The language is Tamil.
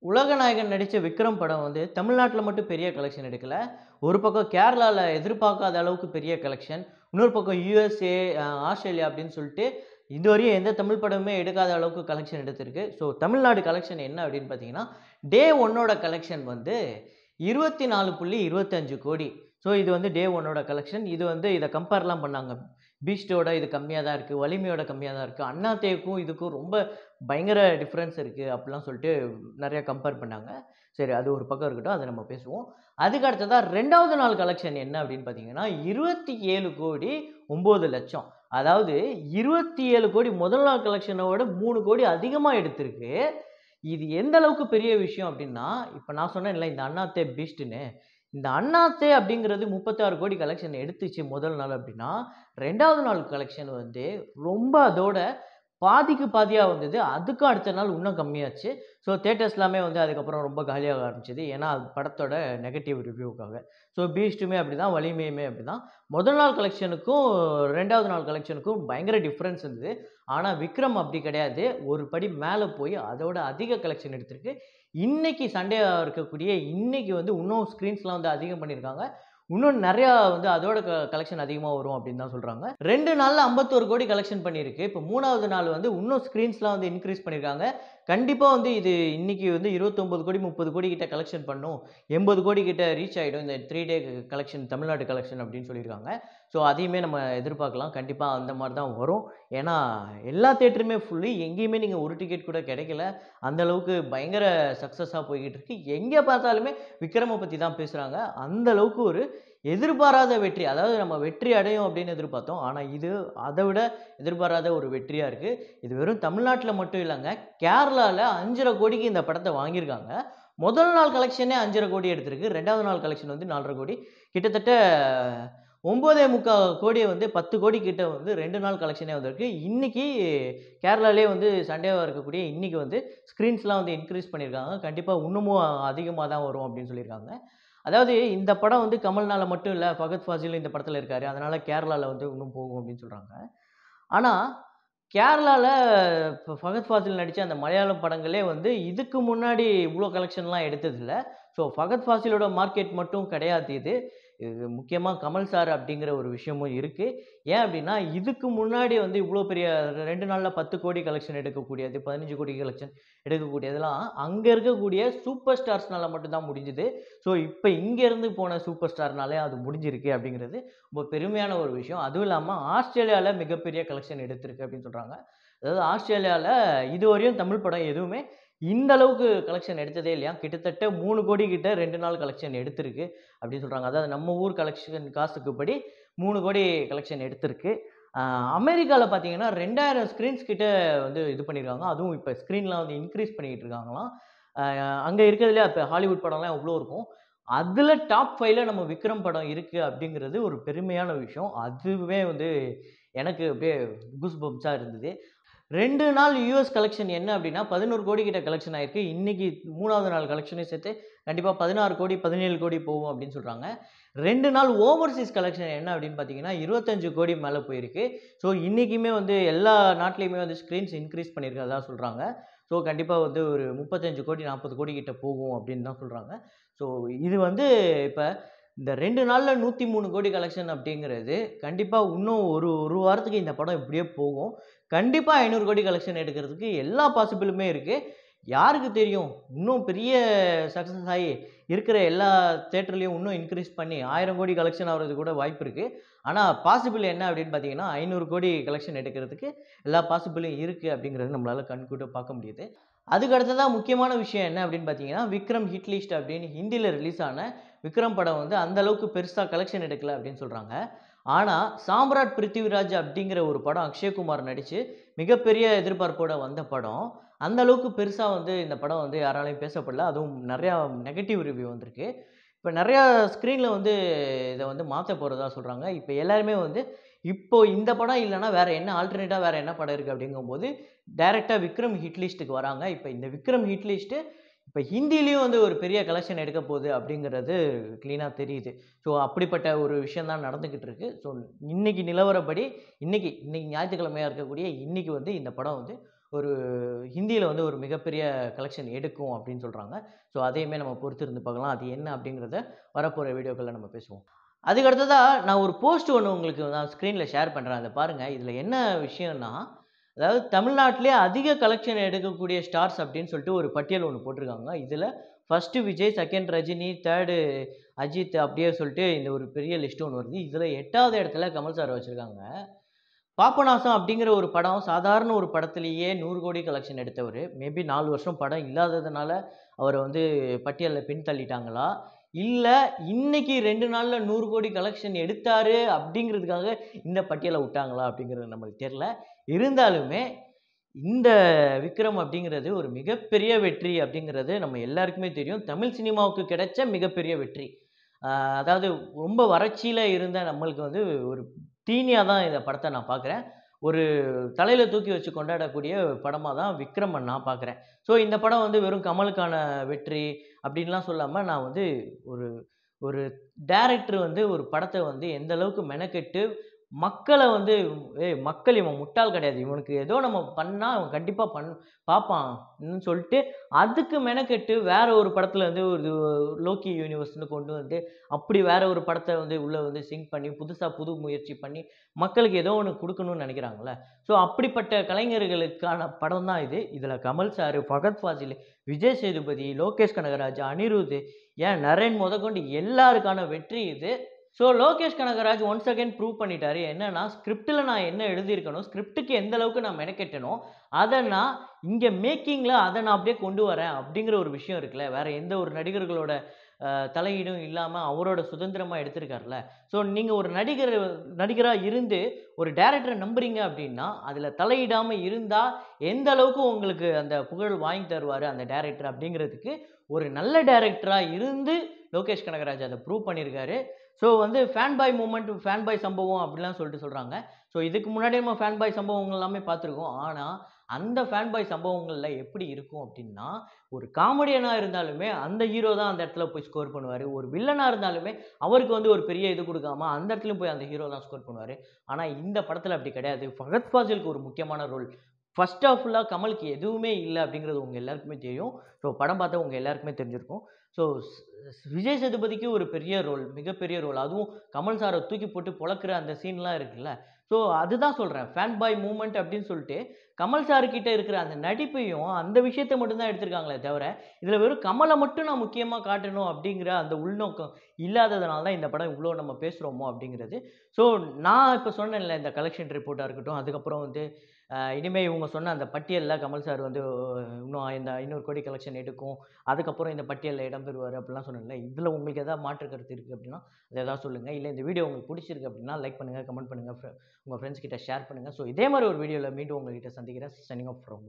உலகநாயகன் நடிச்ச விக்ரம் படம் வந்து தமிழ்நாட்டுல மட்டும் பெரிய கலெக்ஷன் எடுக்கல. ஒரு பக்கம் கேரளால எதிர்பார்க்காத அளவுக்கு பெரிய கலெக்ஷன். இன்னொரு பக்கம் யுஎஸ்ஏ, ஆஸ்திரேலியா அப்படின்னு சொல்லிட்டு இதுவரையும் எந்த தமிழ் படமுமே எடுக்காத அளவுக்கு கலெக்ஷன் எடுத்திருக்கு. ஸோ தமிழ்நாடு கலெக்ஷன் என்ன அப்படின்னு பார்த்தீங்கன்னா, டே 1 கலெக்ஷன் வந்து 24,25,00,00,000. ஸோ இது வந்து டே 1 கலெக்ஷன். இது வந்து இத கம்பேர்லாம் பண்ணாங்க. பீஸ்ட்டோட இது கம்மியா தான் இருக்கு. வலிமையோட கம்மியா தான் இருக்கு. அண்ணாத்தேவுக்கும் இதுக்கும் ரொம்ப பயங்கர டிஃபரன்ஸ் இருக்கு. அப்படிலாம் சொல்லிட்டு நெறைய கம்பேர் பண்ணாங்க. சரி அது ஒரு பக்கம் இருக்கட்டும். அத நம்ம பேசுவோம். அதுக்கு அடுத்ததா 2வது நாள் கலெக்ஷன் என்ன அப்படின்னு பார்த்தீங்கன்னா, 27,09,00,000. அதாவது 27,00,00,000 முதல் நாள் கலெக்ஷன விட 3,00,00,000 அதிகமா எடுத்திருக்கு. இது எந்த அளவுக்கு பெரிய விஷயம் அப்படின்னா, இப்ப நான் சொன்னேன்ல இந்த அண்ணாத்தே பீஸ்ட்ன்னு. இந்த அண்ணாத்தே அப்படிங்கிறது 36,00,00,000 கலெக்ஷன் எடுத்துச்சு முதல் நாள் அப்படின்னா, 2வது நாள் கலெக்ஷன் வந்து ரொம்ப அதோட பாதிக்கு பாதியா வந்தது. அதுக்கும் அடுத்த நாள் இன்னும் கம்மியாச்சு. ஸோ தியேட்டர்ஸ் எல்லாமே வந்து அதுக்கப்புறம் ரொம்ப காலியாக ஆரம்பிச்சது. ஏன்னா, அது படத்தோட நெகட்டிவ் ரிவ்யூக்காக. ஸோ பீஸ்ட்டுமே அப்படிதான், வலிமையுமே அப்படிதான். முதல் நாள் கலெக்ஷனுக்கும் 2வது நாள் கலெக்ஷனுக்கும் பயங்கர டிஃபரன்ஸ் இருந்தது. ஆனா, விக்ரம் அப்படி கிடையாது. ஒரு படி மேல போய் அதோட அதிக கலெக்ஷன் எடுத்திருக்கு. இன்னைக்கு சண்டே இருக்கக்கூடிய இன்னைக்கு வந்து இன்னும் ஸ்க்ரீன்ஸ்லாம் வந்து அதிகம் பண்ணியிருக்காங்க. இன்னும் நெறையா வந்து அதோட கலெக்ஷன் அதிகமா வரும் அப்படின்னு தான் சொல்றாங்க. 2 நாள்ல 51,00,00,000 கலெக்ஷன் பண்ணியிருக்கு. இப்போ 3வது நாள் வந்து இன்னும் ஸ்க்ரீன்ஸ்லாம் வந்து இன்கிரீஸ் பண்ணியிருக்காங்க. கண்டிப்பா வந்து இது இன்னைக்கு வந்து 29,00,00,000, 30,00,00,000 கிட்ட கலெக்ஷன் பண்ணும். 80,00,00,000 கிட்ட ரீச் ஆயிடும். இந்த 3 டே கலெக்ஷன் தமிழ்நாடு கலெக்ஷன் அப்படின்னு சொல்லியிருக்காங்க. ஸோ அதையுமே நம்ம எதிர்பார்க்கலாம். கண்டிப்பா அந்த மாரி தான் வரும். ஏன்னா, எல்லா தியேட்டருமே ஃபுல்லு. எங்கேயுமே நீங்க ஒரு டிக்கெட் கூட கிடைக்கல. அந்த அளவுக்கு பயங்கர சக்சஸா போய்க்கிட்டு இருக்கு. எங்க பார்த்தாலுமே விக்ரம பத்தி தான் பேசுறாங்க. அந்த அளவுக்கு ஒரு எதிர்பாராத வெற்றி. அதாவது நம்ம வெற்றி அடையும் அப்படின்னு எதிர்பார்த்தோம். ஆனா இது அத விட எதிர்பாராத ஒரு வெற்றியா இருக்கு. இது வெறும் தமிழ்நாட்டுல மட்டும் இல்லங்க. கேரளால 5,50,00,000க்கு இந்த படத்த வாங்கியிருக்காங்க. முதல் நாள் கலெக்ஷனே 5,50,00,000 எடுத்திருக்கு. 2வது நாள் கலெக்ஷன் வந்து 4,50,00,000. கிட்டத்தட்ட 9,45,00,000 வந்து 10,00,00,000 கிட்ட வந்து 2 நாள் கலெக்ஷனே வந்திருக்கு. இன்னைக்கு கேரளாலயே வந்து சண்டேவா இருக்கக்கூடிய இன்னைக்கு வந்து ஸ்க்ரீன்ஸ்லாம் வந்து இன்கிரீஸ் பண்ணியிருக்காங்க. கண்டிப்பா இன்னமும் அதிகமா தான் வரும் அப்படின்னு சொல்லியிருக்காங்க. அதாவது இந்த படம் வந்து கமல்னால மட்டும் இல்ல, ஃபகத் ஃபாசிலும் இந்த படத்துல இருக்காரு. அதனால கேரளால வந்து இன்னும் போகும் அப்படின்னு சொல்றாங்க. ஆனா, கேரளால ஃபகத் ஃபாசில் நடிச்ச அந்த மலையாளம் படங்களே வந்து இதுக்கு முன்னாடி இவ்ளோ கலெக்ஷன்லாம் எடுத்ததில்ல. ஸோ ஃபகத் ஃபாசிலோட மார்க்கெட் மட்டும் கிடையாது இது. இது முக்கியமா கமல் சார் அப்படிங்கிற ஒரு விஷயமும் இருக்கு. ஏன் அப்படின்னா, இதுக்கு முன்னாடி வந்து இவ்ளோ பெரிய 2 நாள்ல 10,00,00,000 கலெக்ஷன் எடுக்கக்கூடியது, 15,00,00,000 கலெக்ஷன் எடுக்கக்கூடியதெல்லாம் அங்க இருக்கக்கூடிய சூப்பர் ஸ்டார்ஸ்னால மட்டும் தான் முடிஞ்சது. ஸோ இப்ப இங்க இருந்து போன சூப்பர் ஸ்டார்னாலே அது முடிஞ்சிருக்கு அப்படிங்கிறது ரொம்ப பெருமையான ஒரு விஷயம். அதுவும் இல்லாம ஆஸ்திரேலியால மிகப்பெரிய கலெக்ஷன் எடுத்திருக்கு அப்படின்னு சொல்றாங்க. அதாவது ஆஸ்திரேலியால இதுவரையும் தமிழ் படம் எதுவுமே இந்த அளவுக்கு கலெக்ஷன் எடுத்ததே இல்லையாம். கிட்டத்தட்ட 3,00,00,000 கிட்ட 2 நாள் கலெக்ஷன் எடுத்திருக்கு அப்படின்னு சொல்றாங்க. அதாவது நம்ம ஊர் கலெக்ஷன் காசுக்குப்படி 3,00,00,000 கலெக்ஷன் எடுத்திருக்கு. அ அமெரிக்கால பார்த்தீங்கன்னா 2,000 ஸ்க்ரீன்ஸ் கிட்ட வந்து இது பண்ணியிருக்காங்க. அதுவும் இப்ப ஸ்க்ரீன்லாம் வந்து இன்கிரீஸ் பண்ணிக்கிட்டு இருக்காங்களாம். அ அங்க இருக்கிறதுலயே இப்ப ஹாலிவுட் படம்லாம் எவ்ளோ இருக்கும். அதுல டாப் 5ல நம்ம விக்ரம் படம் இருக்கு அப்படிங்கிறது ஒரு பெருமையான விஷயம். அதுவே வந்து எனக்கு அப்படியே கூஸ் பம்ப்ஸா இருந்தது. 2 நாள் யுஎஸ் கலெக்ஷன் என்ன அப்படின்னா 11,00,00,000 கிட்ட கலெக்ஷன் ஆயிருக்கு. இன்னைக்கு 3வது நாள் கலெக்ஷனையும் சேர்த்து கண்டிப்பா 16,00,00,000, 17,00,00,000 போகும் அப்படின்னு சொல்றாங்க. 2 நாள் ஓவர்சீஸ் கலெக்ஷன் என்ன அப்படின்னு பார்த்தீங்கன்னா 25,00,00,000 மேல போயிருக்கு. ஸோ இன்னைக்குமே வந்து எல்லா நாட்டிலயுமே வந்து ஸ்க்ரீன்ஸ் இன்கிரீஸ் பண்ணியிருக்கிறதா சொல்றாங்க. ஸோ கண்டிப்பா வந்து ஒரு 35,00,00,000, 40,00,00,000 கிட்ட போகும் அப்படின்னு தான் சொல்றாங்க. ஸோ இது வந்து இப்ப இந்த 2 நாள்ல 103,00,00,000 கலெக்ஷன் அப்படிங்கிறது கண்டிப்பா இன்னும் ஒரு ஒரு வாரத்துக்கு இந்த படம் இப்படியே போகும். கண்டிப்பா 500,00,00,000 கலெக்ஷன் எடுக்கிறதுக்கு எல்லா பாசிபிளுமே இருக்கு. யாருக்கு தெரியும்? இன்னும் பெரிய சக்சஸ் ஆயி இருக்கிற எல்லா தியேட்டர்லயும் இன்னும் இன்கிரீஸ் பண்ணி 1,000,00,00,000 கலெக்ஷன் ஆவறதுக்கு கூட வாய்ப்பு இருக்கு. ஆனா பாசிபிள் என்ன அப்படின்னு பார்த்தீங்கன்னா, 500,00,00,000 கலெக்ஷன் எடுக்கிறதுக்கு எல்லா பாசிபிளும் இருக்கு அப்படிங்கிறது நம்மளால கண்கூட பார்க்க முடியுது. அதுக்கு அடுத்ததா முக்கியமான விஷயம் என்ன அப்படின்னு பார்த்தீங்கன்னா, விக்ரம் ஹிட் லிஸ்ட் அப்படின்னு ஹிந்தில ரிலீஸ் ஆன விக்ரம் படம் வந்து அந்த அளவுக்கு பெருசா கலெக்ஷன் எடுக்கல அப்படின்னு சொல்றாங்க. ஆனா, சாம்ராட் பிருத்திவிராஜ் அப்படிங்கிற ஒரு படம் அக்ஷய்குமார் நடிச்சு மிகப்பெரிய எதிர்பார்ப்போட வந்த படம். அந்த அளவுக்கு பெருசா வந்து இந்த படம் வந்து யாராலயும் பேசப்படல. அதுவும் நெறையா நெகட்டிவ் ரிவ்யூ வந்திருக்கு. இப்ப நெறையா ஸ்க்ரீன்ல வந்து இத வந்து மாத்தப் போறதா சொல்றாங்க. இப்ப எல்லாருமே வந்து இப்போ இந்த படம் இல்லன்னா வேற என்ன ஆல்டர்னேட்டா வேற என்ன படம் இருக்கு அப்படிங்கும்போது, டைரக்ட்டா விக்ரம் ஹிட் லிஸ்ட்க்கு வராங்க. இப்ப இந்த விக்ரம் ஹிட் லிஸ்ட் இப்ப ஹிந்திலயும் வந்து ஒரு பெரிய கலெக்ஷன் எடுக்க போகுது அப்படிங்கிறது கிளீனா தெரியுது. ஸோ அப்படிப்பட்ட ஒரு விஷயம் தான் நடந்துகிட்டு இருக்கு. ஸோ இன்னைக்கு நிலவரப்படி இன்னைக்கு இன்னைக்கு ஞாயிற்றுக்கிழமையா இருக்கக்கூடிய இன்னைக்கு வந்து இந்த படம் வந்து ஒரு ஹிந்தியில வந்து ஒரு மிகப்பெரிய கலெக்ஷன் எடுக்கும் அப்படின்னு சொல்றாங்க. ஸோ அதையுமே நம்ம பொறுத்திருந்து பார்க்கலாம். அது என்ன அப்படிங்கிறத வரப்போற வீடியோக்கள்ல நம்ம பேசுவோம். அதுக்கு அடுத்ததா நான் ஒரு போஸ்ட் ஒண்ணு உங்களுக்கு நான் ஸ்க்ரீன்ல ஷேர் பண்றேன். அத பாருங்க. இதுல என்ன விஷயம்னா, அதாவது தமிழ்நாட்டிலேயே அதிக கலெக்ஷன் எடுக்கக்கூடிய ஸ்டார்ஸ் அப்படின்னு சொல்லிட்டு ஒரு பட்டியல் ஒண்ணு போட்டிருக்காங்க. இதுல 1 விஜய், 2 ரஜினி, 3 அஜித் அப்படியே சொல்லிட்டு இந்த ஒரு பெரிய லிஸ்ட் ஒண்ணு வருது. இதுல 8வது இடத்துல கமல் சார வச்சிருக்காங்க. பாபநாசம் அப்படிங்கிற ஒரு படம் சாதாரண ஒரு படத்திலேயே 100 கோடி கலெக்ஷன் எடுத்தவரு. மேபி 4 வருஷம் படம் இல்லாததுனால அவர வந்து பட்டியல்ல பின்தள்ளிட்டாங்களா? இல்ல இன்னைக்கு 2 நாள்ல 100 கோடி கலெக்ஷன் எடுத்தாரு அப்படிங்கிறதுக்காக இந்த பட்டியல விட்டாங்களா? அப்படிங்கிறது நம்மளுக்கு தெரியல. இருந்தாலுமே இந்த விக்ரம் அப்படிங்கிறது ஒரு மிகப்பெரிய வெற்றி அப்படிங்கிறது நம்ம எல்லாருக்குமே தெரியும். தமிழ் சினிமாவுக்கு கிடைச்ச மிகப்பெரிய வெற்றி. அ அதாவது ரொம்ப வறட்சியில இருந்த நம்மளுக்கு வந்து ஒரு தீனியா தான் இந்த படத்த நான் பார்க்குறேன். ஒரு தலையில தூக்கி வச்சு கொண்டாடக்கூடிய படமா தான் விக்ரம நான் பார்க்குறேன். ஸோ இந்த படம் வந்து வெறும் கமலுக்கான வெற்றி அப்படின்லாம் சொல்லாம, நான் வந்து ஒரு ஒரு டைரக்டர் வந்து ஒரு படத்த வந்து எந்த அளவுக்கு மெனக்கெட்டு மக்கள வந்து மக்கள் இவன் முட்டாள் கிடையாது. இவனுக்கு ஏதோ நம்ம பண்ணா அவன் கண்டிப்பா பார்ப்பான்னு சொல்ட்டு, அதுக்கு மெனக்கெட்டு வேற ஒரு படத்துல வந்து ஒரு லோக்கி யூனிவர்ஸ்ன்னு கொண்டு வந்து, அப்படி வேற ஒரு படத்த வந்து உள்ள வந்து சிங்க் பண்ணி, புதுசா புது முயற்சி பண்ணி, மக்களுக்கு ஏதோ ஒண்ணு குடுக்கணும்னு நெனைக்கிறாங்கல்ல. ஸோ அப்படிப்பட்ட கலைஞர்களுக்கான படம் தான் இது. இதுல கமல் சாரு, ஃபகத் ஃபாசில், விஜய் சேதுபதி, லோகேஷ் கனகராஜ், அனிருத், ஏன் நரேன் மொதற்கொண்டு எல்லாருக்கான வெற்றி இது. So Lokesh Kanagaraj once again prove பண்ணிட்டாரு. என்னன்னா, ஸ்கிரிப்ட்ல நான் என்ன எழுதியிருக்கனோ, ஸ்கிரிப்ட்க்கு எந்த அளவுக்கு நான் மெனக்கெட்டேனோ, அத நான் இங்க மேக்கிங்ல அத நான் அப்படியே கொண்டு வரேன் அப்படிங்கிற ஒரு விஷயம் இருக்குல்ல. வேற எந்த ஒரு நடிகர்களோட தலையீடும் இல்லாம அவரோட சுதந்திரமா எடுத்திருக்கார்ல. ஸோ நீங்க ஒரு நடிகரா இருந்து ஒரு டைரக்டர நம்புறீங்க அப்படின்னா, அதுல தலையிடாம இருந்தா எந்த அளவுக்கு உங்களுக்கு அந்த புகழ் வாங்கி தருவாரு அந்த டைரக்டர் அப்படிங்கிறதுக்கு, ஒரு நல்ல டைரக்டரா இருந்து லோகேஷ் கனகராஜ் அத ப்ரூவ் பண்ணியிருக்காரு. ஸோ வந்து fan boy movement, fan boy சம்பவம் அப்படிலாம் சொல்லிட்டு சொல்றாங்க. ஸோ இதுக்கு முன்னாடி நம்ம ஃபேன் பாய் சம்பவங்கள் எல்லாமே பார்த்துருக்கோம். ஆனா, அந்த ஃபேன் பாய் சம்பவங்கள்ல எப்படி இருக்கும் அப்படின்னா, ஒரு காமெடியனா இருந்தாலுமே அந்த ஹீரோ தான் அந்த இடத்துல போய் ஸ்கோர் பண்ணுவாரு. ஒரு வில்லனா இருந்தாலுமே அவருக்கு வந்து ஒரு பெரிய இது குடுக்காம அந்த இடத்துலயும் போய் அந்த ஹீரோ தான் ஸ்கோர் பண்ணுவாரு. ஆனா இந்த படத்துல அப்படி கிடையாது. ஃபகத் ஃபாசிலுக்கு ஒரு முக்கியமான ரோல். ஃபர்ஸ்ட் ஹாஃப் ஃபுல்லா கமலுக்கு எதுவுமே இல்ல அப்படிங்கிறது உங்க எல்லாருக்குமே தெரியும். ஸோ படம் பார்த்தா உங்க எல்லாருக்குமே தெரிஞ்சிருக்கும். ஸோ விஜய் சேதுபதிக்கு ஒரு பெரிய ரோல், மிகப்பெரிய ரோல். அதுவும் கமல் சார தூக்கி போட்டு பொளக்குற அந்த சீன்லாம் இருக்குல்ல. ஸோ அதுதான் சொல்றேன். ஃபேன் பாய் மூவ்மெண்ட் அப்படின்னு சொல்லிட்டு, கமல் சார் கிட்ட இருக்கிற அந்த நடிப்பையும், அந்த விஷயத்த மட்டும் தான் எடுத்திருக்காங்களே தவிர, இதுல வெறும் கமல மட்டும் நான் முக்கியமா காட்டணும் அப்படிங்கிற அந்த உள்நோக்கம் இல்லாததுனால தான் இந்த படம் இவ்ளோ நம்ம பேசுறோமோ அப்படிங்கிறது. ஸோ நான் இப்ப சொன்னேன்ல இந்த கலெக்ஷன் ரிப்போர்ட்டா இருக்கட்டும், அதுக்கப்புறம் வந்து இனிமே இவங்க சொன்ன அந்த பட்டியல்ல கமல் சார் வந்து இன்னும் இந்த 500 கோடி கலெக்ஷன் எடுக்கும். அதுக்கப்புறம் இந்த பட்டியல்ல இடம் பெறுவாரு அப்படிலாம் சொன்னேன்ல. இதுல உங்களுக்கு ஏதாவது மாற்று கருத்து இருக்கு அப்படின்னா, அத ஏதாவது சொல்லுங்க. இல்ல இந்த வீடியோ உங்களுக்கு புடிச்சிருக்கு அப்படின்னா, லைக் பண்ணுங்க, கமெண்ட் பண்ணுங்க, உங்க ஃப்ரெண்ட்ஸ் கிட்ட ஷேர் பண்ணுங்க. ஸோ இதே மாரி ஒரு வீடியோல மீண்டும் உங்ககிட்ட சந்திக்கிறேன். Signing off from